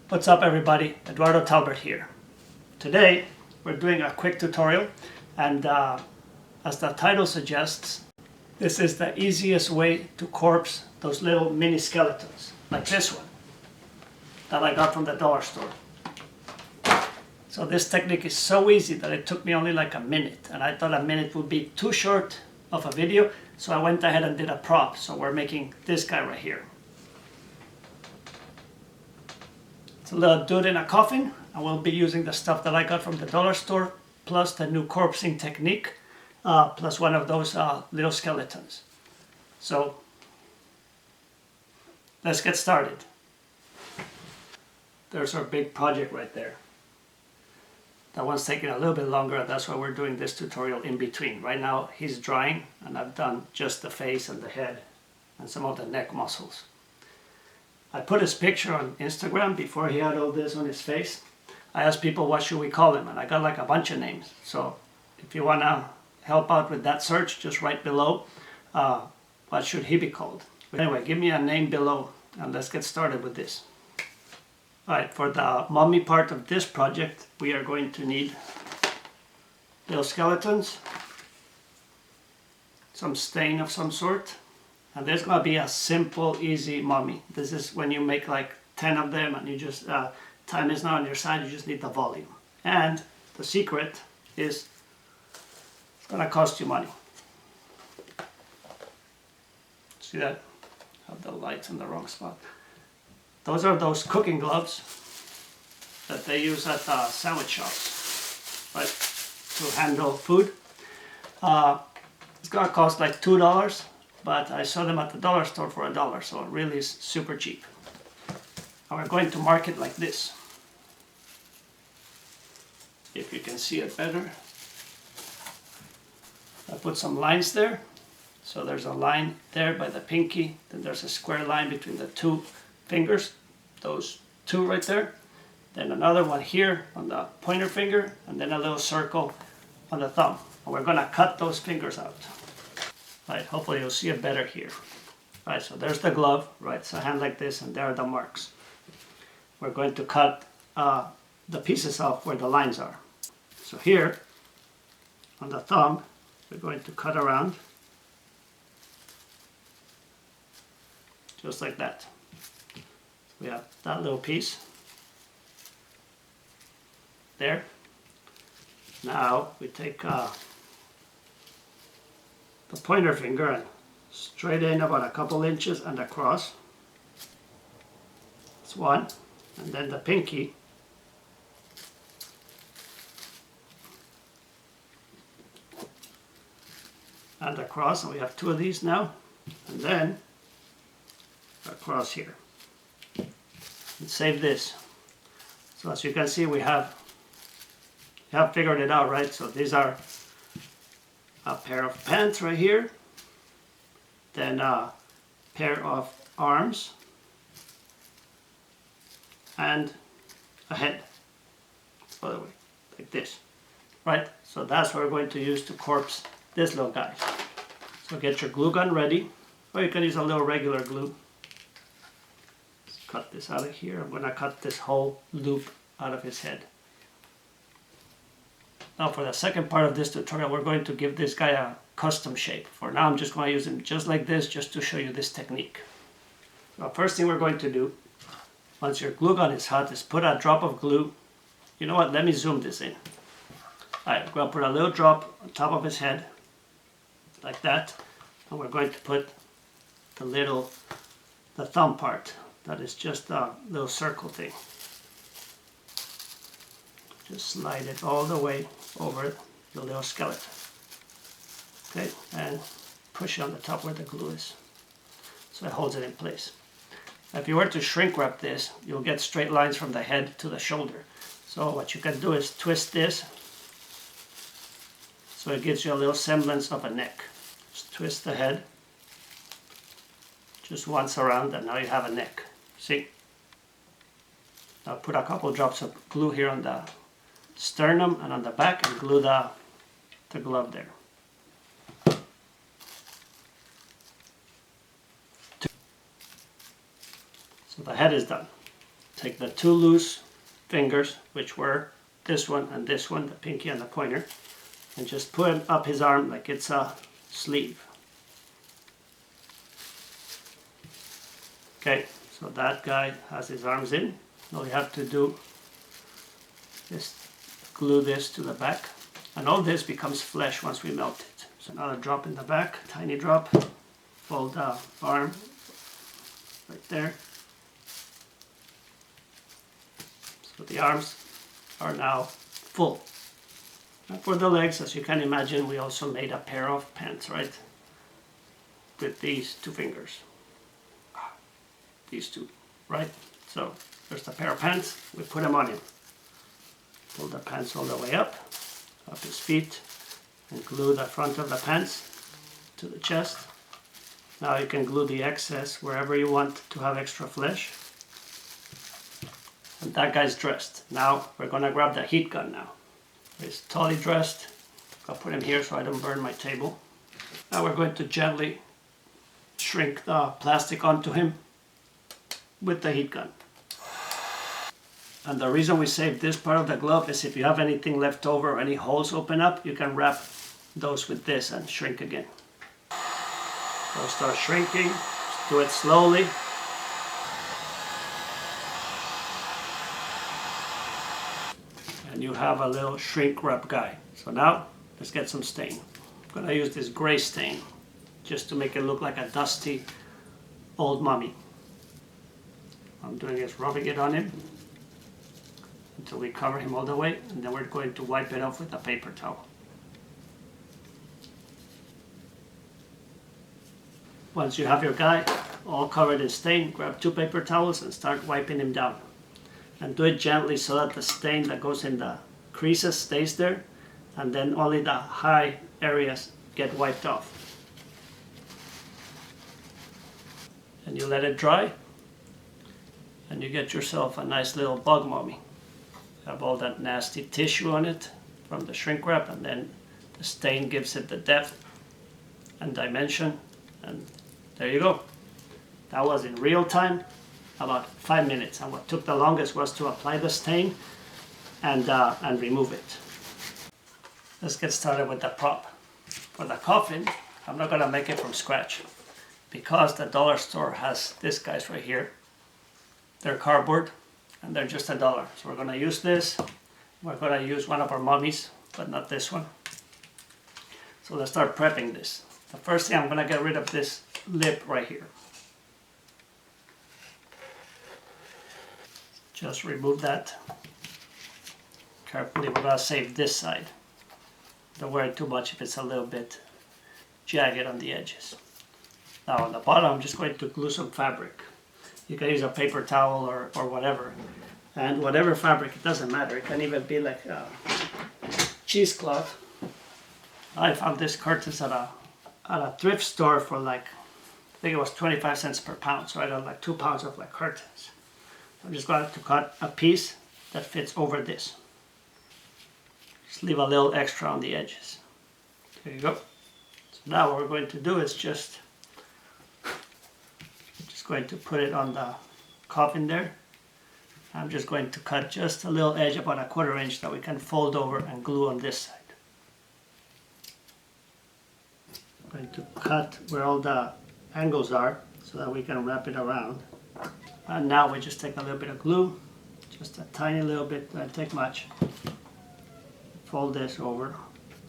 What's up everybody, Eduardo Talbert here. Today we're doing a quick tutorial and as the title suggests, this is the easiest way to corpse those little mini skeletons, like this one that I got from the dollar store. So this technique is so easy that it took me only like a minute, and I thought a minute would be too short of a video, so I went ahead and did a prop. So we're making this guy right here. It's a little dude in a coffin, and we'll be using the stuff that I got from the dollar store, plus the new corpsing technique, plus one of those little skeletons. So let's get started. There's our big project right there. That one's taking a little bit longer, that's why we're doing this tutorial in between. Right now he's drying, and I've done just the face and the head and some of the neck muscles. I put his picture on Instagram before he had all this on his face. I asked people what should we call him, and I got like a bunch of names. So if you want to help out with that search, just write below what should he be called. But anyway, give me a name below and let's get started with this. Alright, for the mummy part of this project, we are going to need little skeletons, some stain of some sort, and there's going to be a simple, easy mummy. This is when you make like 10 of them and you just, time is not on your side, you just need the volume. And the secret is it's going to cost you money. See that? I have the lights in the wrong spot. Those are those cooking gloves that they use at sandwich shops, right, to handle food. It's gonna cost like $2, but I saw them at the dollar store for $1, so it really is super cheap. And we're going to mark it like this. If you can see it better. I put some lines there. So there's a line there by the pinky, then there's a square line between the two fingers, those two right there, then another one here on the pointer finger, and then a little circle on the thumb. And we're going to cut those fingers out. Right, hopefully you'll see it better here. Right, so there's the glove, right, it's a hand like this, and there are the marks. We're going to cut the pieces off where the lines are. So here on the thumb, we're going to cut around just like that. We have that little piece there. Now we take the pointer finger and straight in about a couple inches and across. That's one. And then the pinky and across, and we have two of these now. And then across here. And save this. So as you can see, we have figured it out, right? So these are a pair of pants right here, then a pair of arms, and a head. By the way, like this, right? So that's what we're going to use to corpse this little guy. So get your glue gun ready, or you can use a little regular glue. Cut this out of here. I'm going to cut this whole loop out of his head. Now for the second part of this tutorial, we're going to give this guy a custom shape. For now, I'm just going to use him just like this, just to show you this technique. Now, first thing we're going to do, once your glue gun is hot, is put a drop of glue. You know what? Let me zoom this in. Alright, we're going to put a little drop on top of his head, like that. And we're going to put the thumb part. That is just a little circle thing. Just slide it all the way over the little skeleton. Okay, and push it on the top where the glue is. So it holds it in place. Now, if you were to shrink wrap this, you'll get straight lines from the head to the shoulder. So what you can do is twist this so it gives you a little semblance of a neck. Just twist the head just once around, and now you have a neck. See? Now put a couple drops of glue here on the sternum and on the back, and glue the glove there. So the head is done. take the two loose fingers, which were this one and this one, the pinky and the pointer, and just put it up his arm like it's a sleeve. Okay, so that guy has his arms in. All you have to do is glue this to the back, and all this becomes flesh once we melt it. So another drop in the back, tiny drop, fold the arm right there. So the arms are now full. And for the legs, as you can imagine, we also made a pair of pants, right? With these two fingers. These two, right? So there's the pair of pants, we put them on him. Pull the pants all the way up his feet, and glue the front of the pants to the chest. Now you can glue the excess wherever you want to have extra flesh. And that guy's dressed. Now we're gonna grab the heat gun now. He's totally dressed. I'll put him here so I don't burn my table. Now we're going to gently shrink the plastic onto him with the heat gun. And the reason we save this part of the glove is if you have anything left over or any holes open up, you can wrap those with this and shrink again. So start shrinking, just do it slowly. And you have a little shrink wrap guy. So now let's get some stain. I'm gonna use this gray stain just to make it look like a dusty old mummy. What I'm doing is rubbing it on him until we cover him all the way, and then we're going to wipe it off with a paper towel. Once you have your guy all covered in stain, grab 2 paper towels and start wiping him down. And do it gently so that the stain that goes in the creases stays there, and then only the high areas get wiped off. And you let it dry, and you get yourself a nice little bug mummy. Have all that nasty tissue on it from the shrink wrap, and then the stain gives it the depth and dimension, and there you go. That was in real time, about 5 minutes, and what took the longest was to apply the stain and remove it. Let's get started with the prop. For the coffin, I'm not gonna make it from scratch because the dollar store has these guys right here. They're cardboard and they're just $1. So we're gonna use this. We're gonna use one of our mummies, but not this one. So let's start prepping this. The first thing, I'm gonna get rid of this lip right here. Just remove that. Carefully, we're gonna save this side. Don't worry too much if it's a little bit jagged on the edges. Now on the bottom, I'm just going to glue some fabric. You can use a paper towel or whatever. And whatever fabric, it doesn't matter. It can even be like a cheesecloth. I found this curtains at a thrift store for like, I think it was 25 cents per pound. So I got like 2 pounds of like curtains. I'm just going to cut a piece that fits over this. Just leave a little extra on the edges. There you go. So now what we're going to do is just going to put it on the coffin there. I'm just going to cut just a little edge, about a 1/4 inch, that we can fold over and glue on this side. I'm going to cut where all the angles are so that we can wrap it around. And now we just take a little bit of glue, just a tiny little bit, don't take much. Fold this over,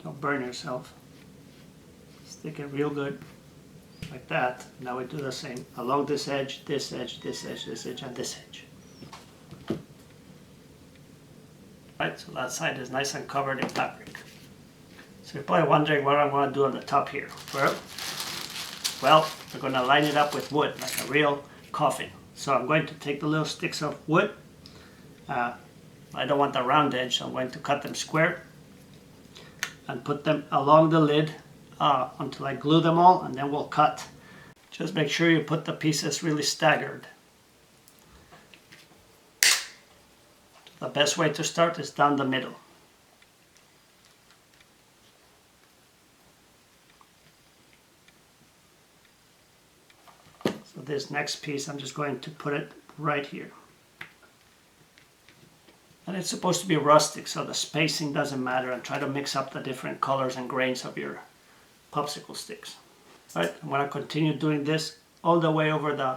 don't burn yourself. Stick it real good, like that. Now we do the same along this edge, this edge, this edge, this edge, and this edge. Right, so that side is nice and covered in fabric. So you're probably wondering what I'm going to do on the top here. Well, we're going to line it up with wood, like a real coffin. So I'm going to take the little sticks of wood. I don't want the round edge, so I'm going to cut them square and put them along the lid until I glue them all, and then we'll cut. Just make sure you put the pieces really staggered. The best way to start is down the middle. So this next piece, I'm just going to put it right here. And it's supposed to be rustic, so the spacing doesn't matter, and try to mix up the different colors and grains of your popsicle sticks. All right, I'm going to continue doing this all the way over the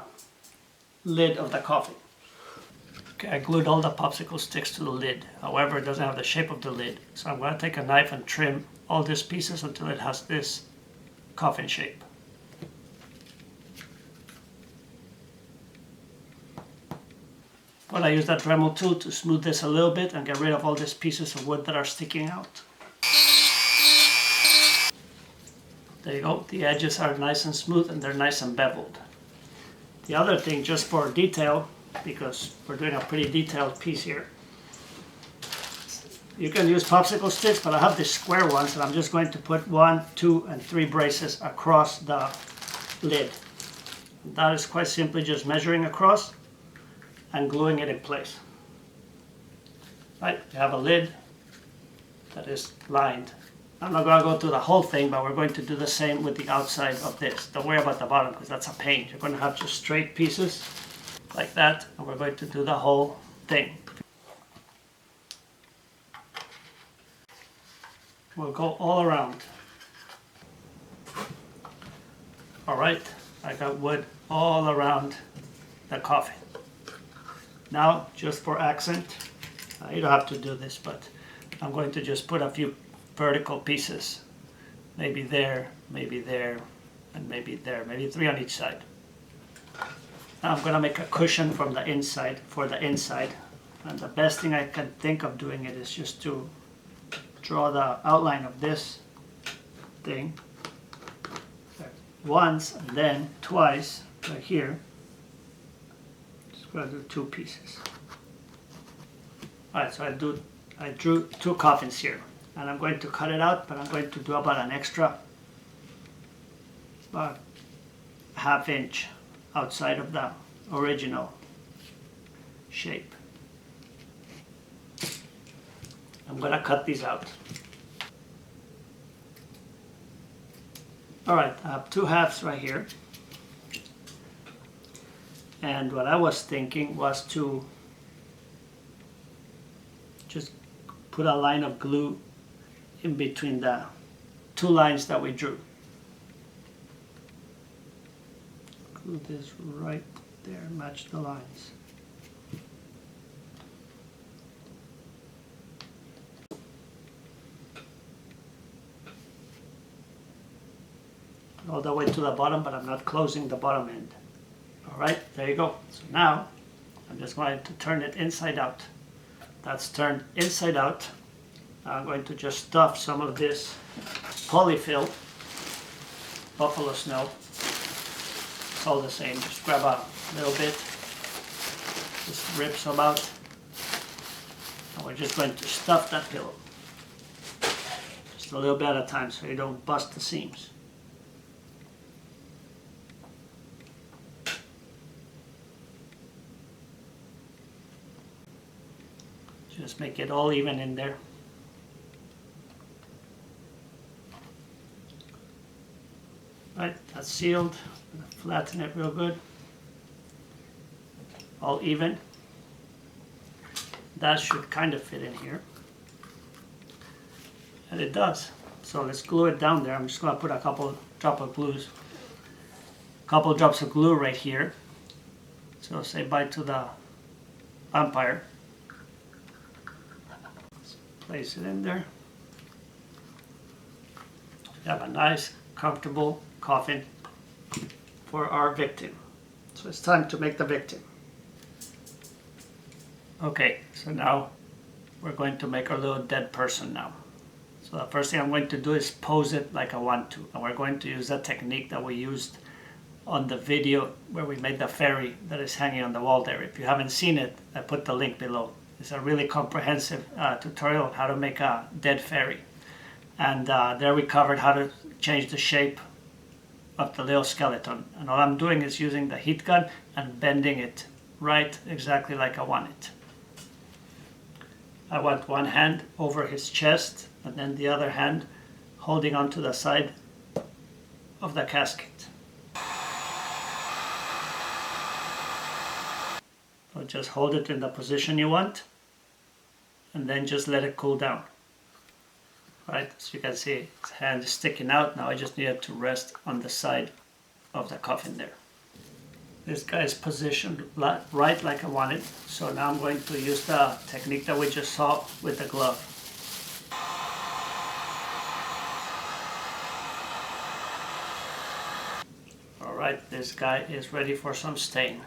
lid of the coffin. Okay, I glued all the popsicle sticks to the lid. However, it doesn't have the shape of the lid. So I'm going to take a knife and trim all these pieces until it has this coffin shape. But I use that Dremel tool to smooth this a little bit and get rid of all these pieces of wood that are sticking out. There you go, the edges are nice and smooth and they're nice and beveled. The other thing, just for detail, because we're doing a pretty detailed piece here, you can use popsicle sticks, but I have these square ones and I'm just going to put 1, 2, and 3 braces across the lid. That is quite simply just measuring across and gluing it in place. Right, you have a lid that is lined. I'm not going to go through the whole thing, but we're going to do the same with the outside of this. Don't worry about the bottom because that's a pain. You're going to have just straight pieces like that, and we're going to do the whole thing. We'll go all around. Alright, I got wood all around the coffin. Now, just for accent, you don't have to do this, but I'm going to just put a few vertical pieces. Maybe there, and maybe there. Maybe 3 on each side. Now I'm going to make a cushion from the inside, for the inside. And the best thing I can think of doing it is just to draw the outline of this thing once and then twice right here. Just going to do 2 pieces. Alright, so I drew 2 coffins here, and I'm going to cut it out, but I'm going to do about an extra, about ½ inch outside of the original shape. I'm going to cut these out. Alright, I have 2 halves right here. And what I was thinking was to just put a line of glue in between the 2 lines that we drew. Glue this right there, match the lines. All the way to the bottom, but I'm not closing the bottom end. Alright, there you go. So now I'm just going to turn it inside out. That's turned inside out. Now I'm going to just stuff some of this polyfill, buffalo snow. It's all the same. Just grab a little bit, just rip some out, and we're just going to stuff that pillow. Just a little bit at a time so you don't bust the seams. Just make it all even in there. Right, that's sealed. Flatten it real good. All even. That should kind of fit in here. And it does. So let's glue it down there. I'm just going to put a couple drops of glue right here. So say bye to the vampire. Place it in there. You have a nice, comfortable coffin for our victim. So it's time to make the victim. Okay, so now we're going to make our little dead person now. So the first thing I'm going to do is pose it like I want to. And we're going to use that technique that we used on the video where we made the fairy that is hanging on the wall there. If you haven't seen it, I put the link below. It's a really comprehensive tutorial on how to make a dead fairy. And there we covered how to change the shape of the little skeleton. And all I'm doing is using the heat gun and bending it right exactly like I want it. I want one hand over his chest and then the other hand holding onto the side of the casket. So just hold it in the position you want. and then just let it cool down. Right, as you can see, his hand is sticking out. Now I just need it to rest on the side of the coffin there. This guy is positioned right like I wanted, so now I'm going to use the technique that we just saw with the glove. Alright, this guy is ready for some stain.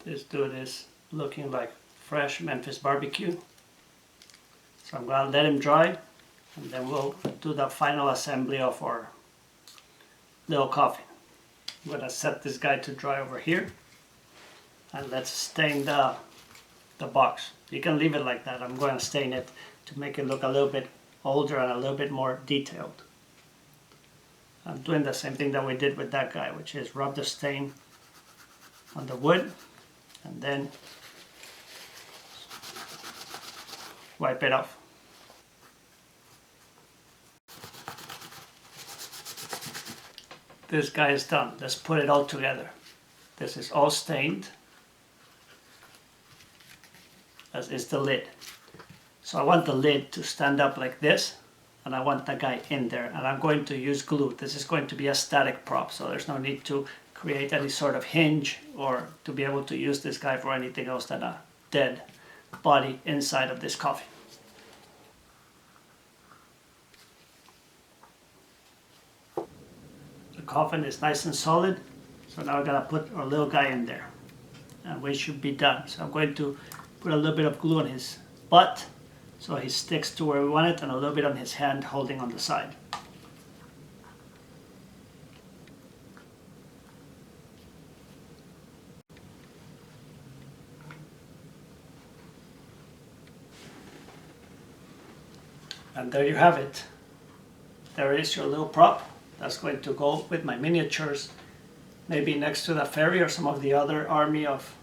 This dude is looking like fresh Memphis barbecue. So I'm gonna let him dry, and then we'll do the final assembly of our little coffin. I'm gonna set this guy to dry over here, and let's stain the box. You can leave it like that. I'm going to stain it to make it look a little bit older and a little bit more detailed. I'm doing the same thing that we did with that guy, which is rub the stain on the wood and then wipe it off. This guy is done. Let's put it all together. This is all stained, as is the lid. So I want the lid to stand up like this, and I want the guy in there, and I'm going to use glue. This is going to be a static prop, so there's no need to create any sort of hinge or to be able to use this guy for anything else than a dead body inside of this coffin. The coffin is nice and solid, so now I'm gonna put our little guy in there, and we should be done. So I'm going to put a little bit of glue on his butt so he sticks to where we want it, and a little bit on his hand holding on the side. And there you have it. There is your little prop. That's going to go with my miniatures, maybe next to the ferry or some of the other army of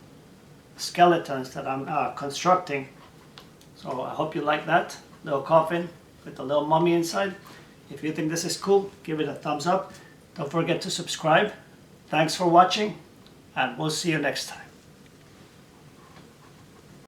skeletons that I'm constructing. So I hope you like that little coffin with a little mummy inside. If you think this is cool, give it a thumbs up. Don't forget to subscribe. Thanks for watching, and we'll see you next time.